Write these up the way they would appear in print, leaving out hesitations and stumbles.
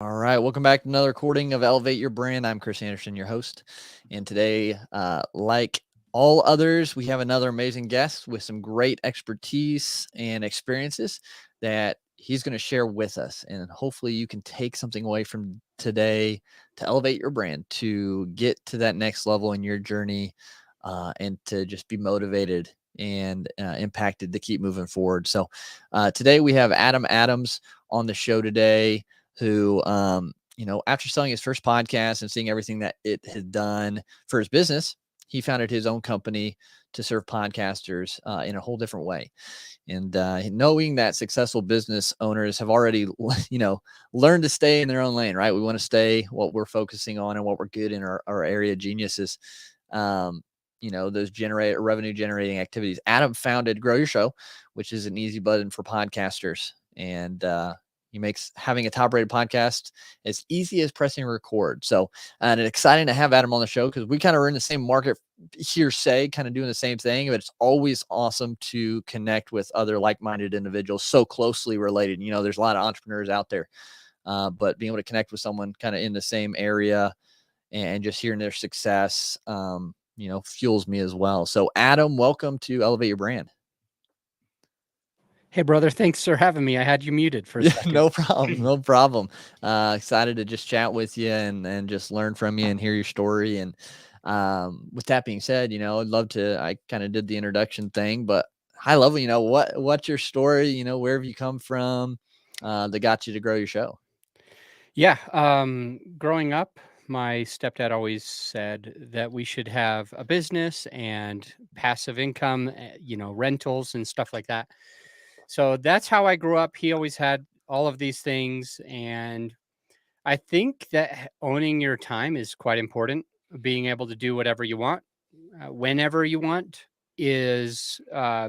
All right, welcome back to another recording of Elevate Your Brand. I'm Chris Anderson, your host. And today, like all others, we have another amazing guest with some great expertise and experiences that he's going to share with us. And hopefully, you can take something away from today to elevate your brand, to get to that next level in your journey, and to just be motivated and impacted to keep moving forward. So, today we have Adam Adams on the show today who, after selling his first podcast and seeing everything that it had done for his business, he founded his own company to serve podcasters in a whole different way. And knowing that successful business owners have already, learned to stay in their own lane, right? We want to stay what we're focusing on and what we're good in our area geniuses. Those revenue generating activities. Adam founded Grow Your Show, which is an easy button for podcasters. And he makes having a top-rated podcast as easy as pressing record. So, and it's exciting to have Adam on the show because we kind of are in the same market kind of doing the same thing. But it's always awesome to connect with other like-minded individuals so closely related. There's a lot of entrepreneurs out there, but being able to connect with someone kind of in the same area and just hearing their success, fuels me as well. So, Adam, welcome to Elevate Your Brand. Hey, brother. Thanks for having me. I had you muted for a second. No problem. No problem. Excited to just chat with you and just learn from you and hear your story. And with that being said, I'd love to, I kind of did the introduction thing, but high level, what's your story? Where have you come from that got you to grow your show? Yeah. Growing up, my stepdad always said that we should have a business and passive income, rentals and stuff like that. So that's how I grew up. He always had all of these things. And I think that owning your time is quite important. Being able to do whatever you want, whenever you want, is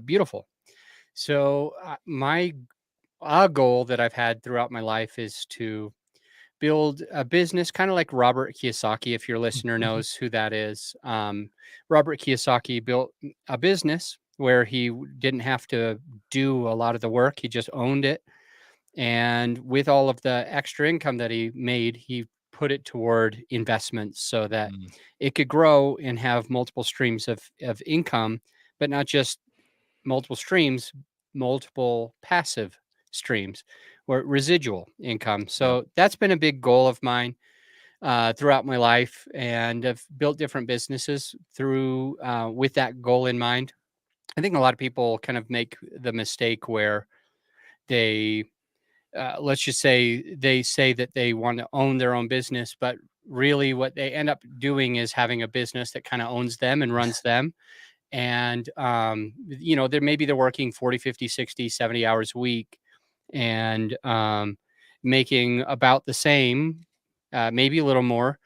beautiful. So, my goal that I've had throughout my life is to build a business kind of like Robert Kiyosaki, if your listener knows who that is. Robert Kiyosaki built a business where he didn't have to do a lot of the work, he just owned it. And with all of the extra income that he made, he put it toward investments so that Mm. it could grow and have multiple streams of income, but not just multiple streams, multiple passive streams or residual income. Yep. So that's been a big goal of mine throughout my life, and I've built different businesses through with that goal in mind. I think a lot of people kind of make the mistake where they let's just say they say that they want to own their own business, but really what they end up doing is having a business that kind of owns them and runs them. And they're working 40, 50, 60, 70 hours a week, and making about the same, maybe a little more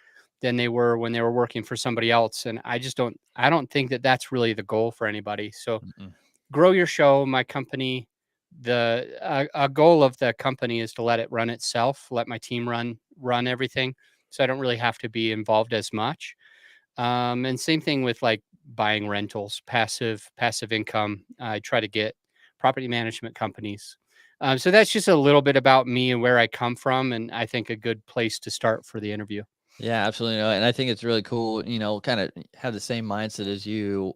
than they were when they were working for somebody else. And I don't think that that's really the goal for anybody. So Mm-mm. Grow Your Show, my company, a goal of the company is to let it run itself, let my team run everything, so I don't really have to be involved as much. And same thing with like buying rentals, passive income. I try to get property management companies. So that's just a little bit about me and where I come from, and I think a good place to start for the interview. Yeah, absolutely. And I think it's really cool, kind of have the same mindset as you.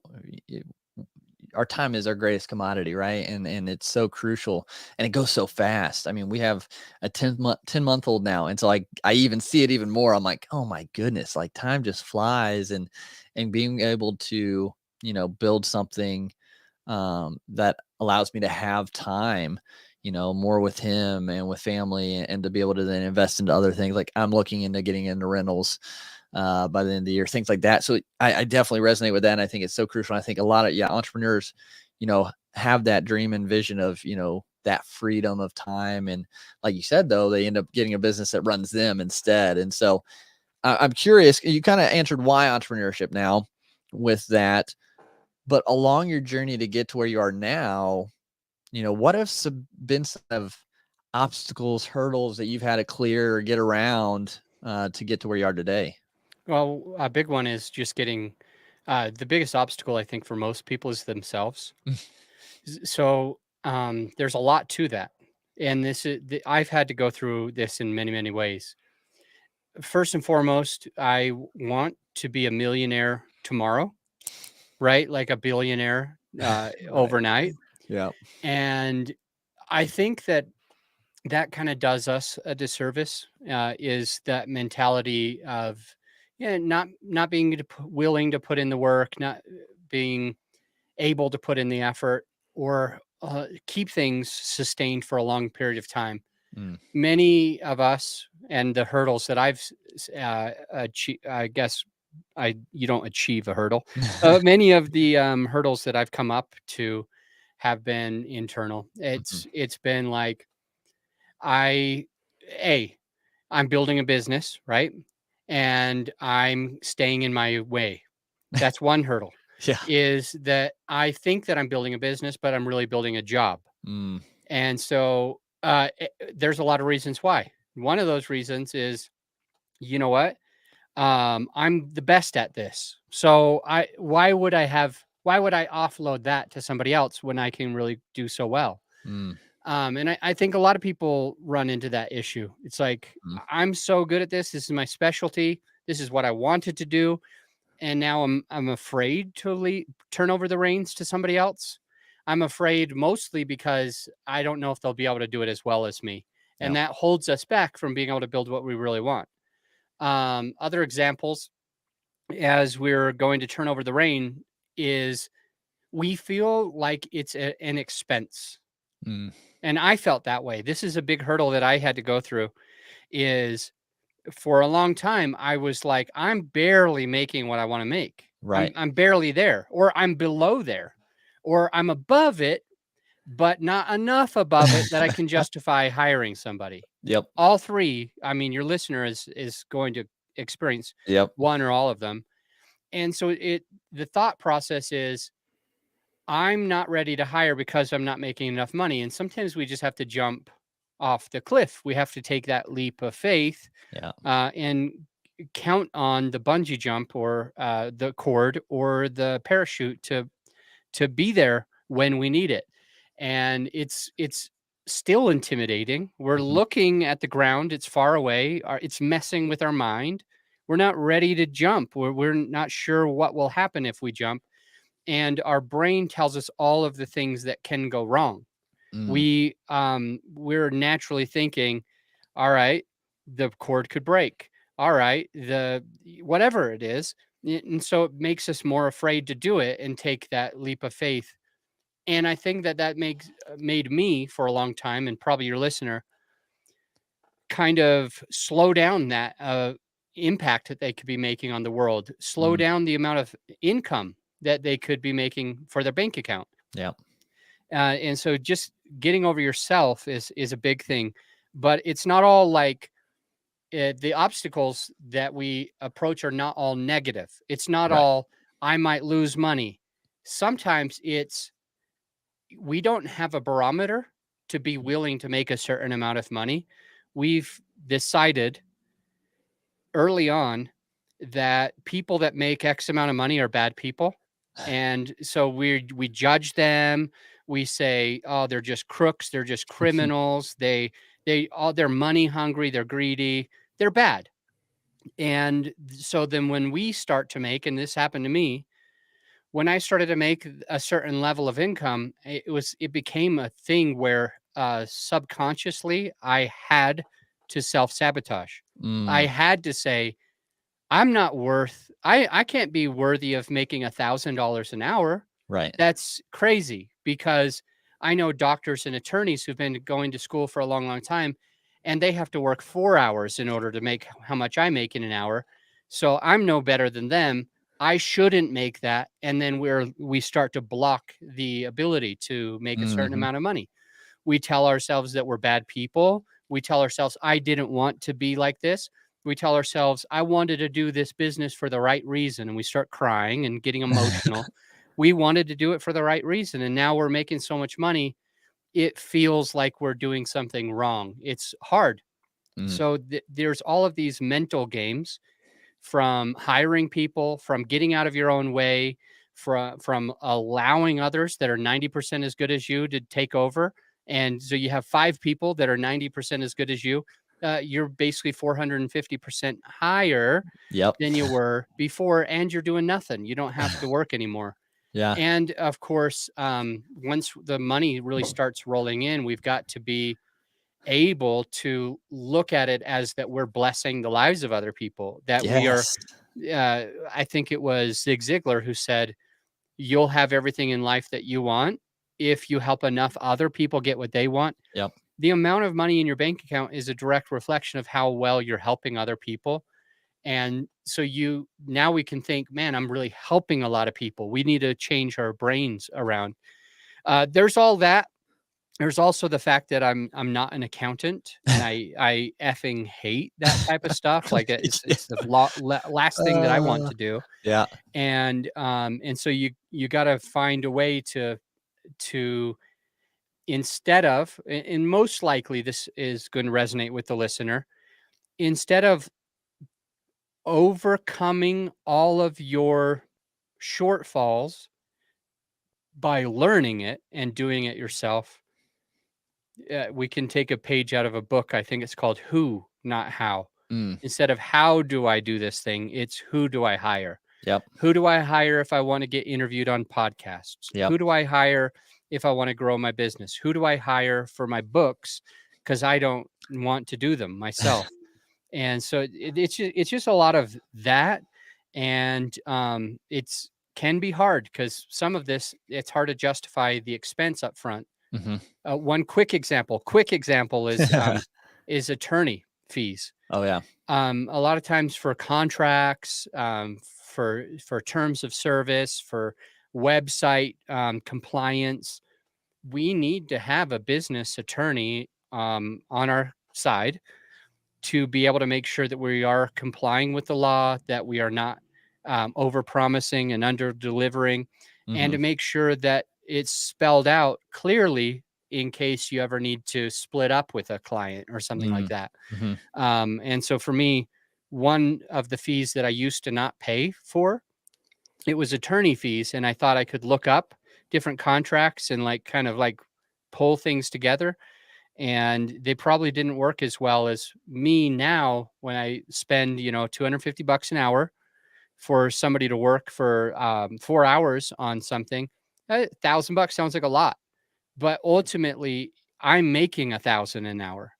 y- Our time is our greatest commodity, right? And it's so crucial and it goes so fast. I mean, we have a 10-month old now. And so I even see it even more. I'm like, oh my goodness, like time just flies and being able to, build something that allows me to have time, more with him and with family and to be able to then invest into other things. Like I'm looking into getting into rentals by the end of the year, things like that. So I definitely resonate with that. And I think it's so crucial. I think a lot of, entrepreneurs, have that dream and vision of, that freedom of time. And like you said, though, they end up getting a business that runs them instead. And so I'm curious, you kind of answered why entrepreneurship now with that, but along your journey to get to where you are now, what have been some of obstacles, hurdles that you've had to clear or get around to get to where you are today? Well, a big one is just getting the biggest obstacle I think for most people is themselves. So there's a lot to that. And I've had to go through this in many, many ways. First and foremost, I want to be a millionaire tomorrow, right? Like a billionaire Right. overnight. Yeah. And I think that kind of does us a disservice, is that mentality of, yeah, not being willing to put in the work, not being able to put in the effort, or keep things sustained for a long period of time. Mm. Many of us, and the hurdles that I've I guess you don't achieve a hurdle. Many of the hurdles that I've come up to have been internal. Mhm. It's been like, I a I'm building a business, right? And I'm staying in my way. That's one hurdle, Yeah. is that I think that I'm building a business, but I'm really building a job. Mm. And so there's a lot of reasons why. One of those reasons is, you know what? I'm the best at this. So why would I offload that to somebody else when I can really do so well? Mm. And I think a lot of people run into that issue. It's like, Mm. I'm so good at this. This is my specialty. This is what I wanted to do. And now I'm afraid to turn over the reins to somebody else. I'm afraid mostly because I don't know if they'll be able to do it as well as me. Yeah. And that holds us back from being able to build what we really want. Other examples, as we're going to turn over the rein, is we feel like it's an expense. Mm. And I felt that way. This is a big hurdle that I had to go through. Is For a long time, I was like, I'm barely making what I want to make. Right. I'm barely there, or I'm below there, or I'm above it, but not enough above it that I can justify hiring somebody. Yep. All three. I mean, your listener is going to experience Yep. one or all of them. And so the thought process is, I'm not ready to hire because I'm not making enough money. And sometimes we just have to jump off the cliff. We have to take that leap of faith, Yeah. and count on the bungee jump, or the cord, or the parachute to be there when we need it. And it's still intimidating. We're Mhm. looking at the ground. It's far away. It's messing with our mind. We're not ready to jump. We're not sure what will happen if we jump. And our brain tells us all of the things that can go wrong. Mm. We're naturally thinking, all right, the cord could break. All right, the whatever it is. And so it makes us more afraid to do it and take that leap of faith. And I think that makes made me, for a long time, and probably your listener, kind of slow down that impact that they could be making on the world, slow Mm. down the amount of income that they could be making for their bank account. Yeah. And so just getting over yourself is a big thing. But it's not all like, the obstacles that we approach are not all negative. It's not Right. all, I might lose money. Sometimes it's, we don't have a barometer to be willing to make a certain amount of money. We've decided early on that people that make X amount of money are bad people. And so we judge them. We say, oh, they're just crooks, they're just criminals, they're money hungry, they're greedy, they're bad. And so then when we start to make, and this happened to me, when I started to make a certain level of income, it became a thing where subconsciously I had to self-sabotage. I Mm. had to say, I'm not worth, I can't be worthy of making $1,000 an hour. Right. That's crazy, because I know doctors and attorneys who've been going to school for a long, long time, and they have to work 4 hours in order to make how much I make in an hour. So I'm no better than them. I shouldn't make that. And then we start to block the ability to make a certain Mhm. amount of money. We tell ourselves that we're bad people. We tell ourselves, I didn't want to be like this. We tell ourselves, I wanted to do this business for the right reason. And we start crying and getting emotional. We wanted to do it for the right reason. And now we're making so much money, it feels like we're doing something wrong. It's hard. Mm. So there's all of these mental games, from hiring people, from getting out of your own way, from allowing others that are 90% as good as you to take over And so you have 5 people that are 90% as good as you. You're basically 450% higher Yep. than you were before, and you're doing nothing. You don't have to work anymore. Yeah. And of course, once the money really starts rolling in, we've got to be able to look at it as that we're blessing the lives of other people, that we are. Yes. I think it was Zig Ziglar who said, "You'll have everything in life that you want if you help enough other people get what they want." Yep. The amount of money in your bank account is a direct reflection of how well you're helping other people. And so now we can think, man, I'm really helping a lot of people. We need to change our brains around. There's all that. There's also the fact that I'm not an accountant, and I effing hate that type of stuff. Like Yeah. it's the last thing that I want Uh, to do. yeah. And so you got to find a way to instead of, and most likely this is going to resonate with the listener, instead of overcoming all of your shortfalls by learning it and doing it yourself, we can take a page out of a book. I think it's called Who, Not How. Mm. Instead of how do I do this thing, it's who do I hire? Yep. Who do I hire if I want to get interviewed on podcasts? Yep. Who do I hire if I want to grow my business? Who do I hire for my books? Because I don't want to do them myself. And so it's just a lot of that. And it's can be hard because some of this, it's hard to justify the expense up front. Mhm. One quick example is attorney fees. Oh, yeah. A lot of times for contracts, for terms of service, for website compliance, we need to have a business attorney on our side to be able to make sure that we are complying with the law, that we are not over promising and under delivering, and to Mhm. make sure that it's spelled out clearly in case you ever need to split up with a client or something like Mm. that. Mhm. And so for me, one of the fees that I used to not pay for, it was attorney fees. And I thought I could look up different contracts and like kind of like pull things together. And they probably didn't work as well as me now when I spend, 250 bucks an hour for somebody to work for 4 hours on something. $1,000 sounds like a lot, but ultimately I'm making 1,000 an hour.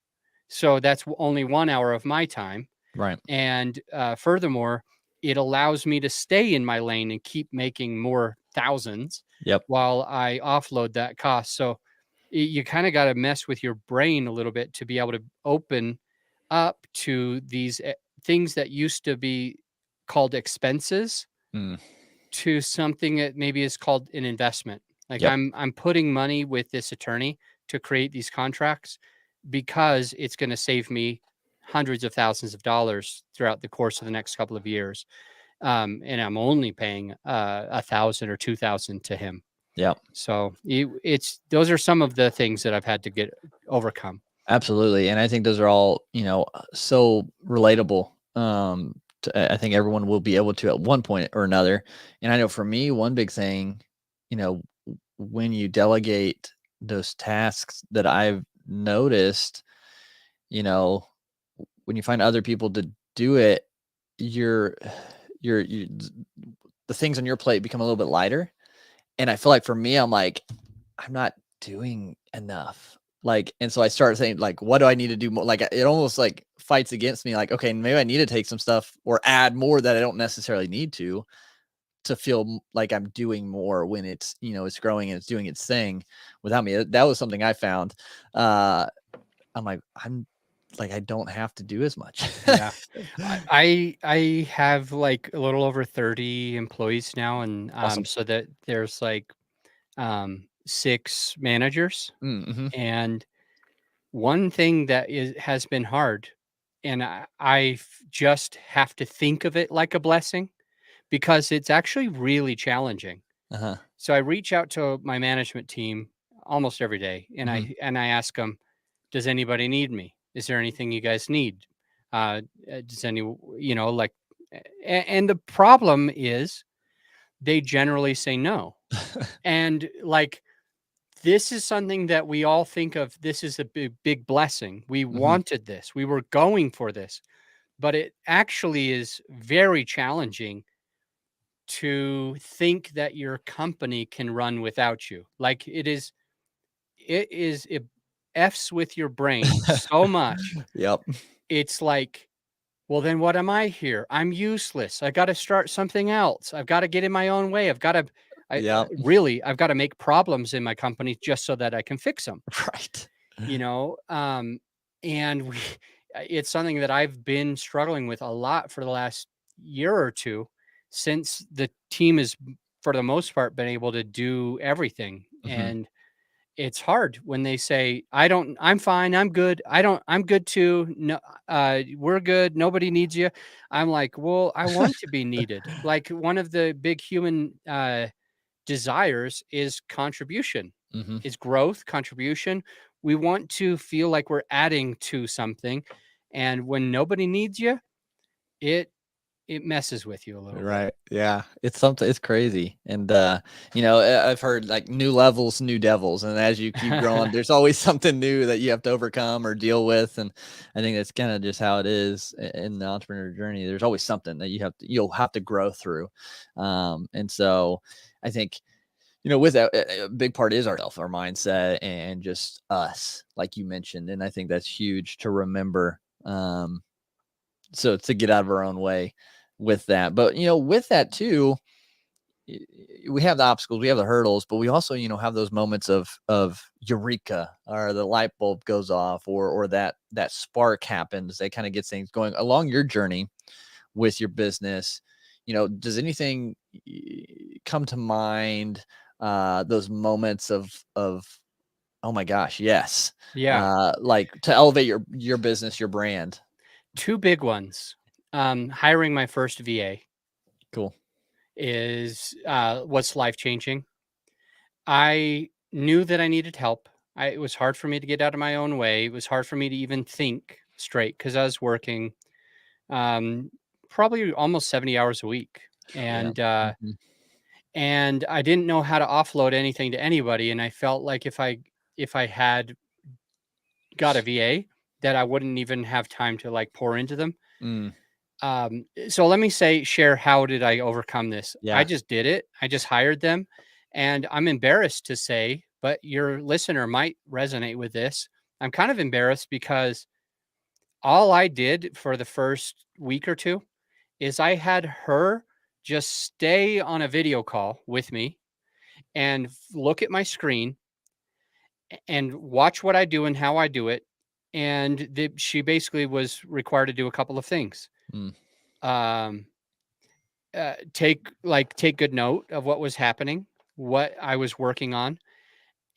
So that's only 1 hour of my time. Right. And furthermore, it allows me to stay in my lane and keep making more thousands Yep. while I offload that cost. So you kind of got to mess with your brain a little bit to be able to open up to these things that used to be called expenses Mm. to something that maybe is called an investment. Like Yep. I'm putting money with this attorney to create these contracts because it's going to save me hundreds of thousands of dollars throughout the course of the next couple of years. And I'm only paying 1,000 or 2,000 to him. Yep. So it's those are some of the things that I've had to get overcome. Absolutely. And I think those are all, so relatable. I think everyone will be able to at one point or another. And I know for me, one big thing, when you delegate those tasks that I've noticed, you know, when you find other people to do it, you're, you the things on your plate become a little bit lighter. And I feel like for me, I'm like, I'm not doing enough. Like, and so I start saying, like, what do I need to do more? Like, it almost like fights against me. Like, okay, maybe I need to take some stuff or add more that I don't necessarily need to feel like I'm doing more when it's, it's growing and it's doing its thing without me. That was something I found. I'm like, I don't have to do as much. Yeah. I have like a little over 30 employees now, and Awesome. so that there's like 6 managers. Mm-hmm. And one thing that has been hard, and I just have to think of it like a blessing because it's actually really challenging. Uh-huh. So I reach out to my management team almost every day, and Mm-hmm. I ask them, "Does anybody need me? Is there anything you guys need? Does any like?" And the problem is, they generally say no, and like this is something that we all think of. This is a big blessing. We Hmm. wanted this. We were going for this, but it actually is very challenging to think that your company can run without you. Like it f's with your brain so much. Yep. It's like, well, then what am I here? I'm useless. I got to start something else. I've got to get in my own way. Yep. I've got to make problems in my company just so that I can fix them, Right. you know? And it's something that I've been struggling with a lot for the last year or two, since the team is, for the most part, been able to do everything. Hmm. And it's hard when they say, I'm fine, I'm good. I'm good too. No, we're good. Nobody needs you. I'm like, well, I want to be needed. Like, one of the big human desires is contribution, Hmm. is growth, contribution. We want to feel like we're adding to something. And when nobody needs you, it it messes with you a little bit. Right. Yeah. It's something, it's crazy. And I've heard like new levels, new devils. And as you keep growing, there's always something new that you have to overcome or deal with. And I think that's kind of just how it is in the entrepreneur journey. There's always something that you'll have to grow through. And so I think, with that, a big part is our mindset and just us, like you mentioned. And I think that's huge to remember. So to get out of our own way with that. But with that too, we have the obstacles, we have the hurdles, but we also, have those moments of eureka, or the light bulb goes off, or that spark happens that kind of gets things going along your journey with your business. Does anything come to mind, those moments of oh my gosh, yes, Yeah. like to elevate your business, your brand? Two big ones. Hiring my first VA Cool. was life changing. I knew that I needed help. It was hard for me to get out of my own way. It was hard for me to even think straight because I was working um, probably almost 70 hours a week. Yeah. Mhm. And I didn't know how to offload anything to anybody. And I felt like if I had got a VA, that I wouldn't even have time to like pour into them. Mm, So let me share how did I overcome this? I yeah. just did it. I just hired them. And I'm embarrassed to say, but your listener might resonate with this. I'm kind of embarrassed because all I did for the first week or two is I had her just stay on a video call with me and look at my screen and watch what I do and how I do it. And she basically was required to do a couple of things. Mm, Um, take good note of what was happening, what I was working on,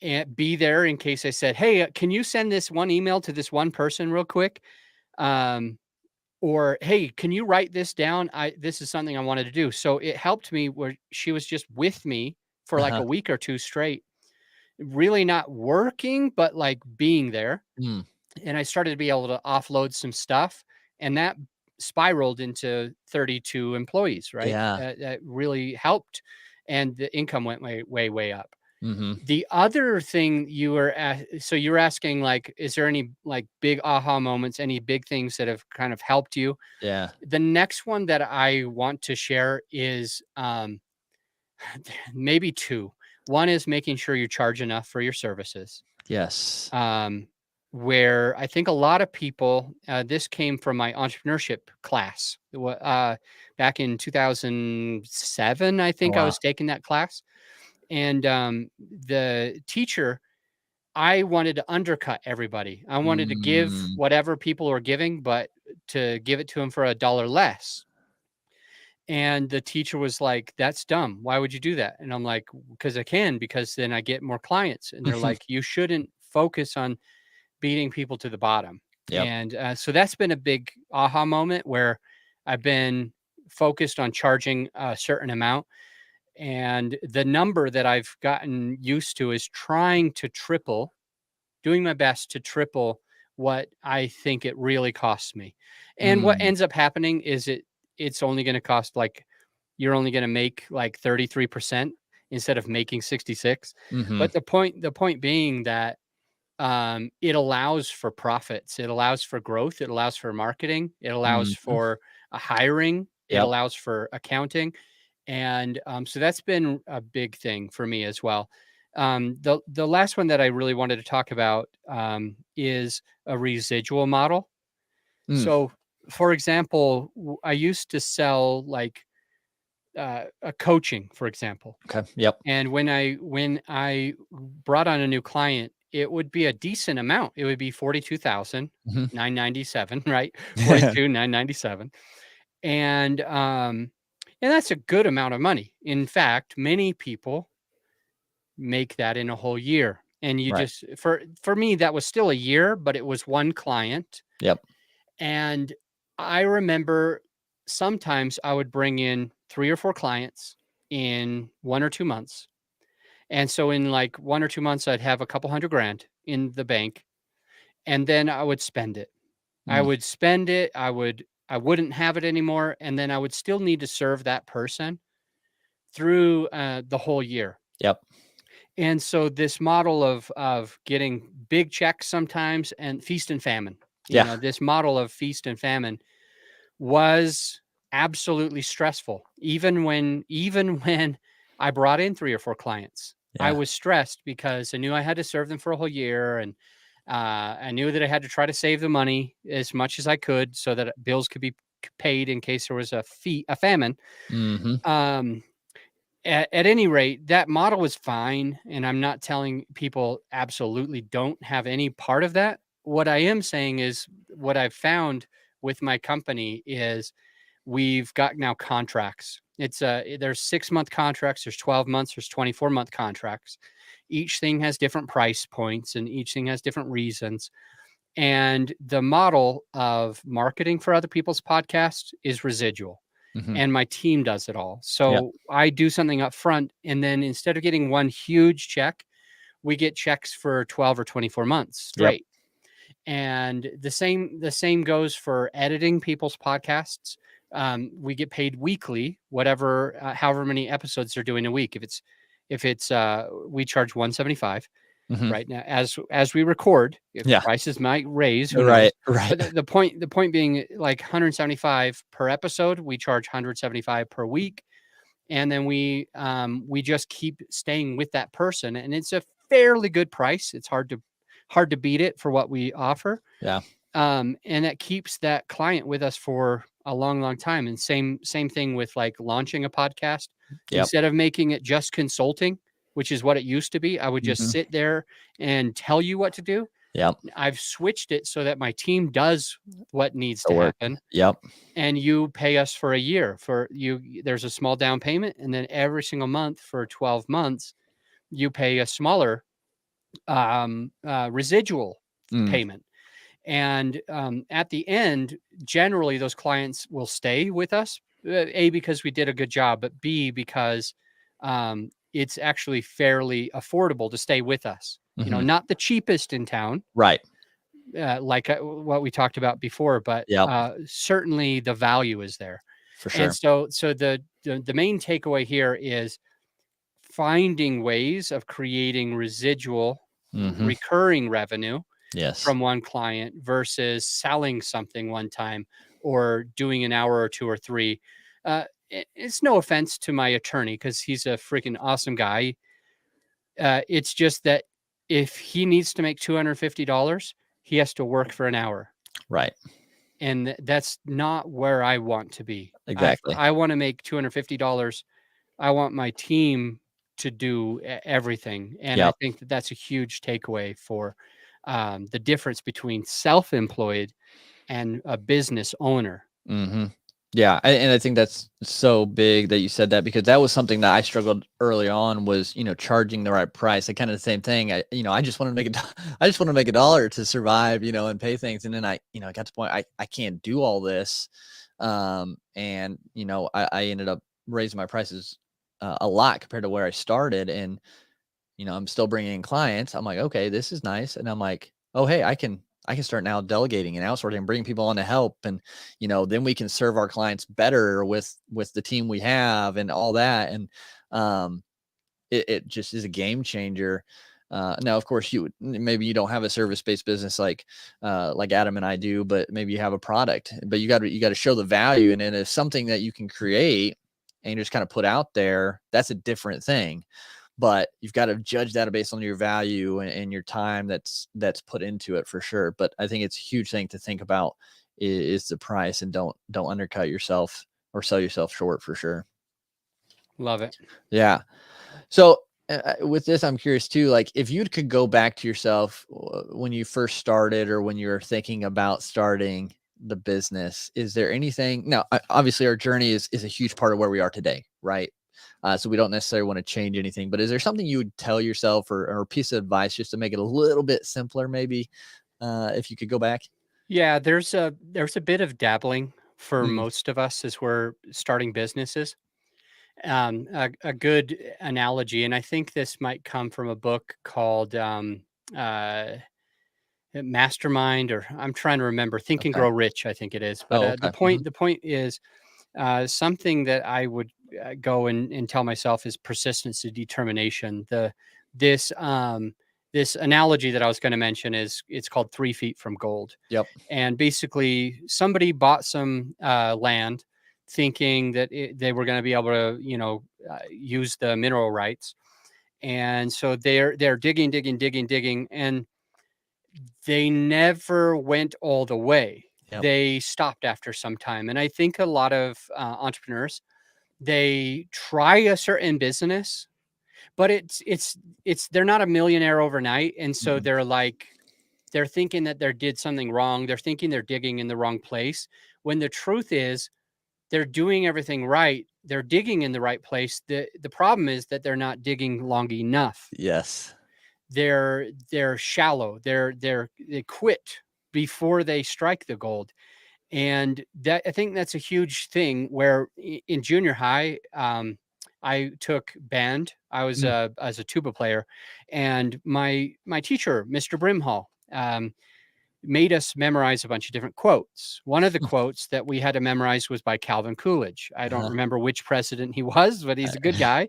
and be there in case I said, "Hey, can you send this one email to this one person real quick?" Um, or, "Hey, can you write this down? This is something I wanted to do." So it helped me where she was just with me for like uh-huh. a week or two straight, really not working, but like being there. Mm, And I started to be able to offload some stuff, and that spiraled into 32 employees, right? yeah. That really helped, and the income went way up. Mhm. The other thing so you were asking, like, is there any like big aha moments, any big things that have kind of helped you? Yeah. The next one that I want to share is maybe two. One is making sure you charge enough for your services. Yes. um, where I think a lot of people, this came from my entrepreneurship class. Back in 2007, I Oh, think I wow. was taking that class. And the teacher, I wanted to undercut everybody. I wanted to give Mm, whatever people were giving, but to give it to them for $1 less. And the teacher was like, "That's dumb. Why would you do that?" And I'm like, "Because I can, because then I get more clients." And they're like, "You shouldn't focus on beating people to the bottom." yep. And so that's been a big aha moment where I've been focused on charging a certain amount. And the number that I've gotten used to is doing my best to triple what I think it really costs me. And what Mm, ends up happening is it's only going to cost like, you're only going to make like 33%. instead of making 66. Mm-hmm. But the point being that it allows for profits. It allows for growth. It allows for marketing. It allows Mm-hmm. for hiring. It Yep. allows for accounting. And so that's been a big thing for me as well. The last one that I really wanted to talk about is a residual model. Mm. So, for example, I used to sell like a coaching, for example. Okay. Yep. And when I brought on a new client, it would be a decent amount. It would be 42,997, right? Mm-hmm. 42,997. And that's a good amount of money. In fact, many people make that in a whole year. And you Right. just for me, that was still a year, but it was one client. Yep. And I remember sometimes I would bring in 3 or 4 clients in 1 or 2 months. And so in like 1 or 2 months, I'd have a couple $100,000 in the bank, and then I would spend it. I Mm. would spend it. I wouldn't have it anymore, and then I would still need to serve that person through the whole year. Yep. And so this model of getting big checks sometimes and feast and famine, Yeah. this model of feast and famine was absolutely stressful. Even when I brought in 3 or 4 clients, I Yeah. was stressed because I knew I had to serve them for a whole year, and I knew that I had to try to save the money as much as I could so that bills could be paid in case there was a famine. Mm-hmm. Um, at any rate, that model was fine, and I'm not telling people absolutely don't have any part of that. What I am saying is what I've found with my company is we've got now contracts. There's 6-month contracts, there's 12 months, there's 24-month contracts. Each thing has different price points and each thing has different reasons. And the model of marketing for other people's podcasts is residual. Mm-hmm. And my team does it all. Yep. So I do something up front, and then instead of getting one huge check, we get checks for 12 or 24 months Yep. straight. And the same goes for editing people's podcasts. We get paid weekly, whatever, however many episodes they're doing a week. If it's we charge 175 Mm-hmm. right now as we record. If Yeah. prices might raise, who knows? Right. Right. But the point being, like 175 per episode, we charge 175 per week, and then we just keep staying with that person, and it's a fairly good price. It's hard to beat it for what we offer. Yeah. And that keeps that client with us for a long, long time. And same thing with like launching a podcast. Yep. Instead of making it just consulting, which is what it used to be, I would just Mm-hmm. sit there and tell you what to do. Yep. I've switched it so that my team does what needs to The work. happen, Yep. and you pay us for a year. For you, there's a small down payment, and then every single month for 12 months, you pay a smaller residual Mm. payment. And at the end, generally those clients will stay with us, A, because we did a good job, but B, because it's actually fairly affordable to stay with us. Mm-hmm. Not the cheapest in town, Right. like what we talked about before, but Yep. certainly the value is there. For sure. And so the main takeaway here is finding ways of creating residual Mm-hmm. recurring revenue Yes. from one client versus selling something one time or doing an hour or 2 or 3. It's no offense to my attorney, because he's a freaking awesome guy. It's just that if he needs to make $250, he has to work for an hour. Right. And that's not where I want to be. Exactly. I want to make $250. I want my team to do everything. And I Yep. think that that's a huge takeaway for the difference between self-employed and a business owner. Mm-hmm. Yeah. And I think that's so big that you said that, because that was something that I struggled early on, was, charging the right price. I kind of the same thing. I just wanted to make I just want to make $1 to survive, and pay things. And then I got to the point I can't do all this. And, I ended up raising my prices a lot compared to where I started. And, I'm still bringing in clients. I'm like, okay, this is nice. And I'm like, oh, hey, I can start now delegating and outsourcing and bringing people on to help. And, then we can serve our clients better with the team we have and all that. And, it just is a game changer. Now, of course, maybe you don't have a service-based business like Adam and I do, but maybe you have a product. But you got to show the value, and then if something that you can create and just kind of put out there, that's a different thing. But you've got to judge that based on your value and your time that's put into it, for sure. But I think it's a huge thing to think about is the price, and don't undercut yourself or sell yourself short, for sure. Love it. Yeah. So with this, I'm curious too, like if you could go back to yourself when you first started or when you were thinking about starting the business, is there anything now, obviously our journey is a huge part of where we are today, right? So we don't necessarily want to change anything, but is there something you would tell yourself or a piece of advice just to make it a little bit simpler, maybe, if you could go back? Yeah, there's a bit of dabbling for Mm, most of us as we're starting businesses. A good analogy, and I think this might come from a book called uh, Mastermind, or I'm trying to remember, Think and okay. Grow Rich, I think it is. But Oh, the okay. point the point is something that I would go and tell myself is persistence and determination. This this analogy that I was going to mention is it's called 3 feet from gold. Yep. And basically, somebody bought some land, thinking that they were going to be able to, use the mineral rights, and so they're digging, digging, digging, digging, and they never went all the way. Yep. They stopped after some time, and I think a lot of entrepreneurs, they try a certain business, but it's they're not a millionaire overnight, and so Mm-mm. they're thinking that they did something wrong. They're thinking they're digging in the wrong place, when the truth is they're doing everything right. They're digging in the right place. The problem is that they're not digging long enough. Yes. They're shallow. They quit before they strike the gold. And that, I think that's a huge thing, where in junior high, I took band. I was Mm. as a tuba player, and my teacher, Mr. Brimhall, made us memorize a bunch of different quotes. One of the quotes that we had to memorize was by Calvin Coolidge. I don't Uh-huh. remember which president he was, but he's a good guy.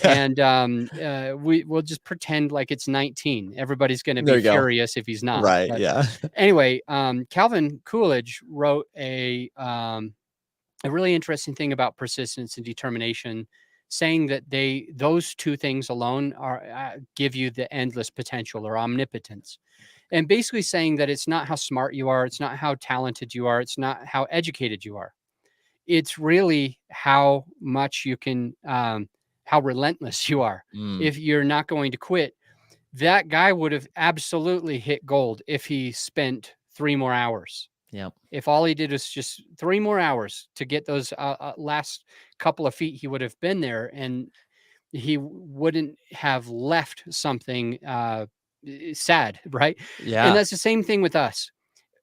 Yeah. And we'll just pretend like it's 19. Everybody's going to There be you go. furious if he's not. Right. But Yeah. anyway, Calvin Coolidge wrote a really interesting thing about persistence and determination, saying that those two things alone are give you the endless potential or omnipotence, and basically saying that it's not how smart you are, it's not how talented you are, it's not how educated you are. It's really how much you can, how relentless you are. Mm. If you're not going to quit, that guy would have absolutely hit gold if he spent 3 more hours. Yep. If all he did was just 3 more hours to get those last couple of feet, he would have been there, and he wouldn't have left something sad, right? And Yeah. that's the same thing with us.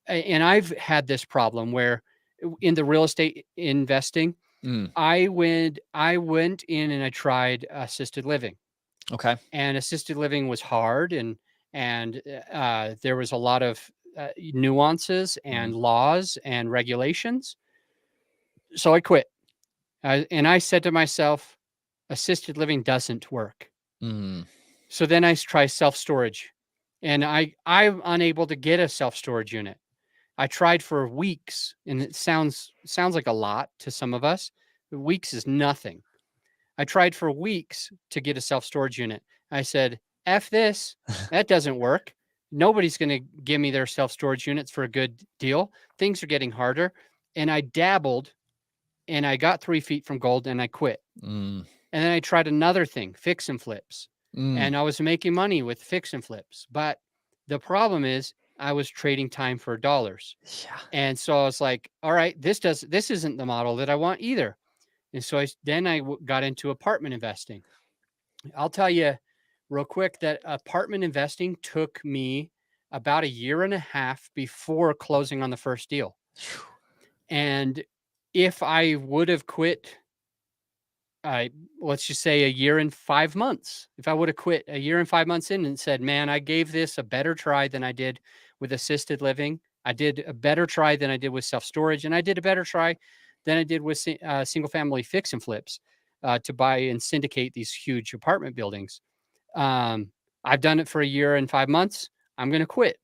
And I've had this problem where in the real estate investing, Mm. I went in and I tried assisted living, Okay. and assisted living was hard, and there was a lot of nuances Mm. and laws and regulations. So I quit. And I said to myself, assisted living doesn't work. Mm. So then I try self storage, and I'm unable to get a self storage unit. I tried for weeks, and it sounds like a lot to some of us. But weeks is nothing. I tried for weeks to get a self storage unit. I said, "F this, that doesn't work. Nobody's going to give me their self storage units for a good deal. Things are getting harder." And I dabbled, and I got 3 feet from gold, and I quit. Mm. And then I tried another thing, fix and flips. Mm. And I was making money with fix and flips. But the problem is I was trading time for dollars. Yeah. And so I was like, all right, this isn't the model that I want either. And so then I got into apartment investing. I'll tell you real quick that apartment investing took me about a year and a half before closing on the first deal. Phew. And if I would have quit, I let's just say a year and 5 months. If I would have quit a year and 5 months in and said, "Man, I gave this a better try than I did with assisted living. I did a better try than I did with self storage, and I did a better try than I did with single family fix and flips." to buy and syndicate these huge apartment buildings. I've done it for a year and 5 months. I'm going to quit.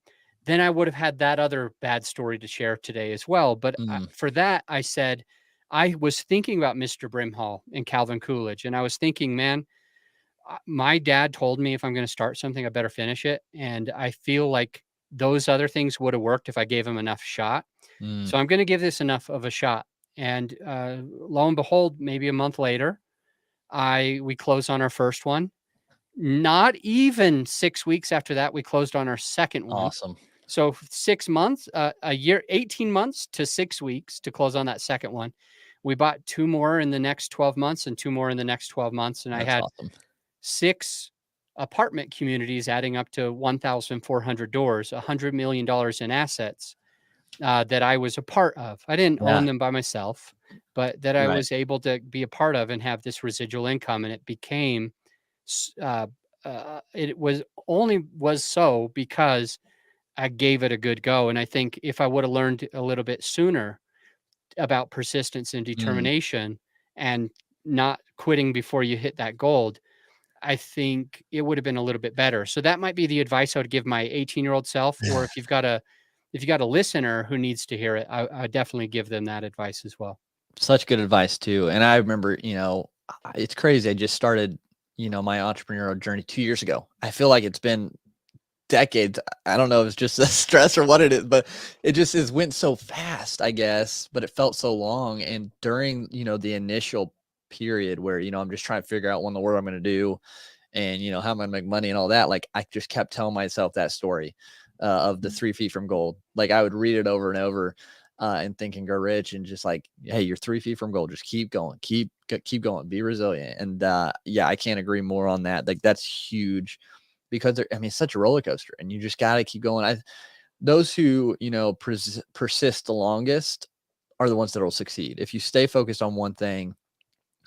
Then I would have had that other bad story to share today as well. But Mm, for that, I said, I was thinking about Mr. Brimhall and Calvin Coolidge. And I was thinking, man, my dad told me if I'm going to start something, I better finish it. And I feel like those other things would have worked if I gave him enough shot. mm, So I'm going to give this enough of a shot. And lo and behold, maybe a month later, we closed on our first one. Not even 6 weeks after that, we closed on our second one. awesome. So 6 months, a year, 18 months to 6 weeks to close on that second one. We bought 2 more in the next 12 months and 2 more in the next 12 months. And I That's had awesome. 6 apartment communities adding up to 1,400 doors, $100 million in assets that I was a part of. I didn't Yeah. own them by myself, but that I Right. was able to be a part of and have this residual income. And it became, it was so because I gave it a good go. And I think if I would have learned a little bit sooner about persistence and Mm. determination and not quitting before you hit that gold, I think it would have been a little bit better. So that might be the advice I would give my 18-year-old self. Or if you got a listener who needs to hear it, I definitely give them that advice as well. Such good advice too. And I remember, it's crazy. I just started, my entrepreneurial journey 2 years ago. I feel like it's been decades. I don't know if it's just the stress or what it is, but it just went so fast, I guess, but it felt so long. And during, the initial period where, I'm just trying to figure out what in the world I'm going to do and, how I'm going to make money and all that. Like I just kept telling myself that story of the 3 feet from gold. Like I would read it over and over and Think and Grow Rich and just like, hey, you're 3 feet from gold. Just keep going, keep going, be resilient. And yeah, I can't agree more on that. Like that's huge because it's such a roller coaster and you just got to keep going. Those who, persist the longest are the ones that will succeed. If you stay focused on one thing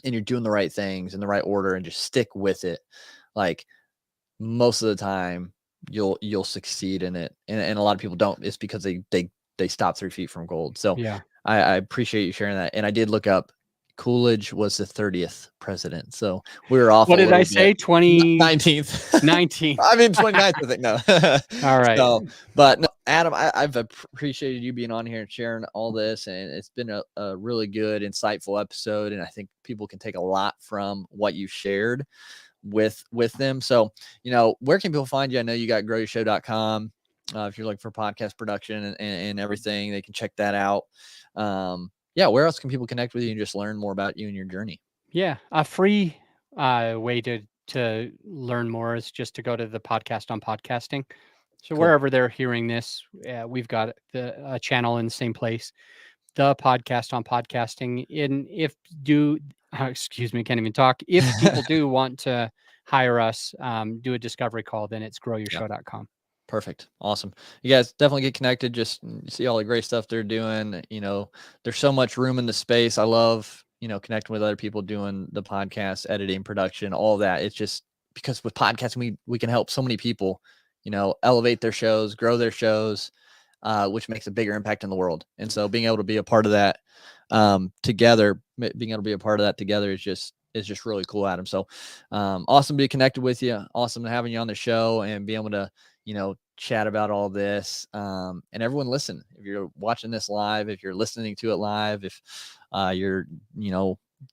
and you're doing the right things in the right order and just stick with it, like most of the time you'll succeed in it. And a lot of people don't. It's because they stop 3 feet from gold. So Yeah. I appreciate you sharing that. And I did look up Coolidge was the 30th president. So we were off What a did I little say? bit. 19th. 19th. I mean 29th, I think. No. All right. So, but no, Adam, I've appreciated you being on here and sharing all this. And it's been a really good, insightful episode. And I think people can take a lot from what you shared with them. So, where can people find you? I know you got growyourshow.com. If you're looking for podcast production and everything, they can check that out. Yeah. Where else can people connect with you and just learn more about you and your journey? Yeah. A free way to learn more is just to go to the podcast on podcasting. So Cool. wherever they're hearing this, we've got a channel in the same place, the podcast on podcasting. And excuse me, can't even talk. If people do want to hire us, do a discovery call, then it's Yeah. growyourshow.com. Perfect. Awesome. You guys definitely get connected. Just see all the great stuff they're doing. There's so much room in the space. I love, connecting with other people doing the podcast, editing, production, all that. It's just because with podcasting, we can help so many people, elevate their shows, grow their shows, which makes a bigger impact in the world. And so being able to be a part of that together, being able to be a part of that together is just really cool, Adam. So awesome to be connected with you. Awesome having you on the show and be able to, chat about all this. And everyone listen, if you're watching this live, if you're listening to it live, if you're,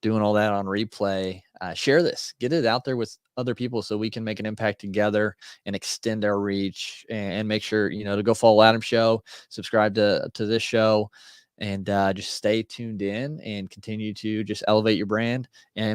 doing all that on replay, share this, get it out there with other people so we can make an impact together and extend our reach and make sure, to go follow Adam's show, subscribe to this show, and just stay tuned in and continue to just elevate your brand and